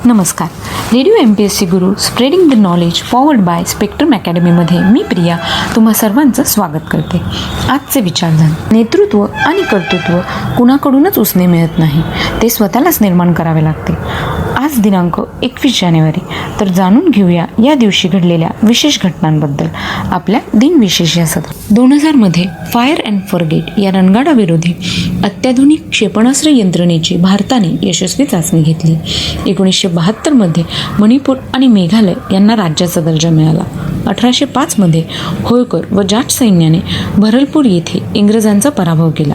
नमस्कार. Radio MPSC Guru spreading the knowledge powered by spectrum अकॅडमीमध्ये मी प्रिया तुम्हा सर्वांचं स्वागत करते. आजचे विचारधन: नेतृत्व आणि कर्तृत्व कुणाकडूनच उसने मिळत नाही, ते स्वतःलाच निर्माण करावे लागते. आज दिनांक 21 जानेवारी. तर जाणून घेऊया या दिवशी घडलेल्या विशेष घटनांबद्दल आपल्या दिनविशेष या सत्रात. 2000 मध्ये फायर अँड फॉरगेट या रणगाडाविरोधी अत्याधुनिक क्षेपणास्त्र यंत्रणेची भारताने यशस्वी चाचणी घेतली. 1972 मध्ये मणिपूर आणि मेघालय यांना राज्याचा दर्जा मिळाला. 1805 मध्ये होळकर व जाट सैन्याने भरलपूर येथे इंग्रजांचा पराभव केला.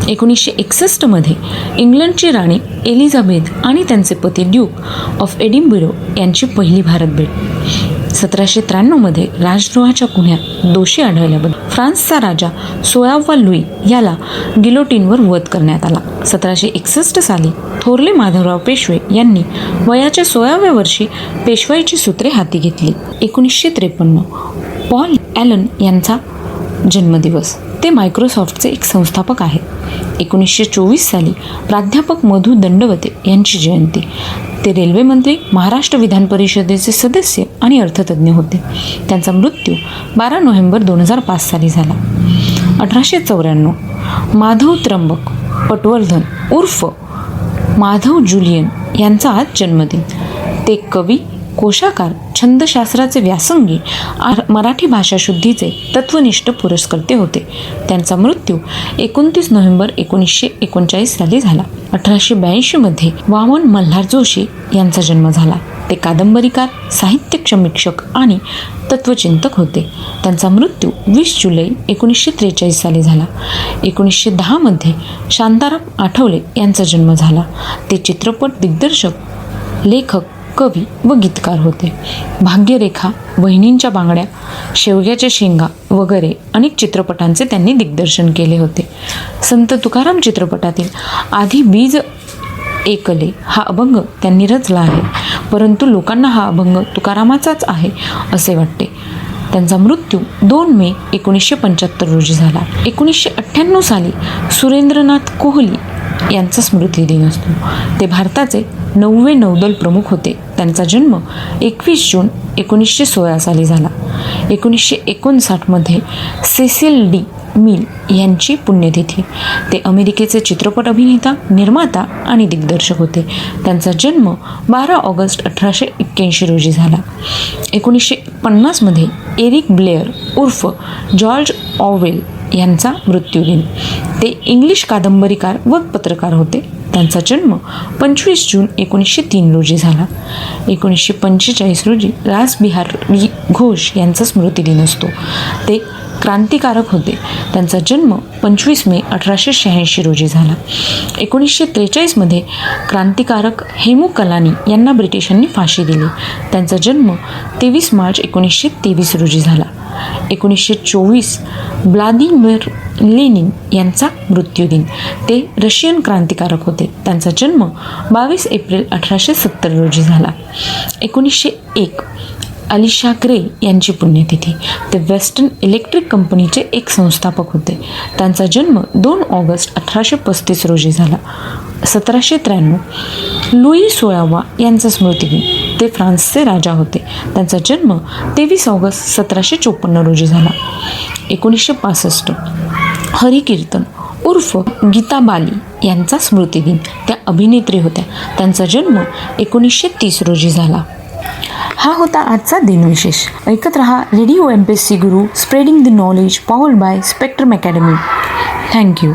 1961 मध्ये इंग्लंडची राणी एलिझाबेथ आणि त्यांचे पती ड्यूक ऑफ एडिनबरो यांची पहिली भारत भेट. 1793 मध्ये राजद्रोहाच्या गुन्ह्यात दोषी आढळल्याबद्दल फ्रान्सचा राजा 16वा लुई याला गिलोटिनवर वध करण्यात आला. 1761 साली थोरले माधवराव पेशवे यांनी वयाच्या 16व्या वर्षी पेशवाईची सूत्रे हाती घेतली. 1953 पॉल ॲलन यांचा जन्मदिवस. ते मायक्रोसॉफ्टचे एक संस्थापक आहेत. 1924 साली प्राध्यापक मधु दंडवते यांची जयंती. ते रेल्वे मंत्री, महाराष्ट्र विधान परिषदेचे सदस्य आणि अर्थतज्ञ होते. त्यांचा मृत्यू 12 नोव्हेंबर 2005 साली झाला. 1894 माधव त्र्यंबक पटवर्धन उर्फ माधव जुलियन यांचा आज जन्मदिन. ते कवी, कोशाकार, छंदशास्त्राचे व्यासंगी, मराठी भाषाशुद्धीचे तत्वनिष्ठ पुरस्कर्ते होते. त्यांचा मृत्यू 29 नोव्हेंबर 1939 साली झाला. 1882 मध्ये वामन मल्हार जोशी यांचा जन्म झाला. ते कादंबरीकार, साहित्य समीक्षक आणि तत्वचिंतक होते. त्यांचा मृत्यू 20 जुलै 1943 साली झाला. 1910 मध्ये शांताराम आठवले यांचा जन्म झाला. ते चित्रपट दिग्दर्शक, लेखक, कवी व गीतकार होते. भाग्यरेखा, वहिनींच्या बांगड्या, शेवग्याच्या शेंगा वगैरे अनेक चित्रपटांचे त्यांनी दिग्दर्शन केले होते. संत तुकाराम चित्रपटातील आधी बीज एकले हा अभंग त्यांनी रचला आहे, परंतु लोकांना हा अभंग तुकारामाचाच आहे असे वाटते. त्यांचा मृत्यू 2 मे 1975 रोजी झाला. 1998 साली सुरेंद्रनाथ कोहली यांचा स्मृतिदिन असतो. ते भारताचे 9वे नौदल प्रमुख होते. त्यांचा जन्म 21 जून 1916 साली झाला. 1959 मध्ये सेसिल डी मिल यांची पुण्यतिथी. ते अमेरिकेचे चित्रपट अभिनेता, निर्माता आणि दिग्दर्शक होते. त्यांचा जन्म 12 ऑगस्ट 1881 रोजी झाला. 1950 मध्ये एरिक ब्लेअर उर्फ जॉर्ज ऑरवेल यांचा मृत्यूदिन. ते इंग्लिश कादंबरीकार व पत्रकार होते. त्यांचा जन्म 25 जून 1903 रोजी झाला. 1945 रोजी रासबिहारी घोष यांचा स्मृतिदिन असतो. ते क्रांतिकारक होते. त्यांचा जन्म 25 मे 1886 रोजी झाला. 1943 मध्ये क्रांतिकारक हेमू कलानी यांना ब्रिटिशांनी फाशी दिली. त्यांचा जन्म 23 मार्च 1923 रोजी झाला. 1924 व्लादिमीर लेनिन यांचा मृत्यूदिन. ते रशियन क्रांतिकारक होते. त्यांचा जन्म 22 एप्रिल 1870 रोजी झाला. 1901 अलिशा ग्रे यांची पुण्यतिथी. ते वेस्टर्न इलेक्ट्रिक कंपनीचे एक संस्थापक होते. त्यांचा जन्म 2 ऑगस्ट 1835 रोजी झाला. 1793 लुई 16वा यांचा स्मृतिदिन. ते फ्रान्सचे राजा होते. त्यांचा जन्म 23 ऑगस्ट 1754 रोजी झाला. 1965 हरिकीर्तन उर्फ गीता बाली यांचा स्मृतिदिन. त्या अभिनेत्री होत्या. त्यांचा जन्म 1930 रोजी झाला. हा होता आजचा दिनविशेष. ऐकत रहा radio MPSC Guru spreading the knowledge powered by spectrum academy. Thank you.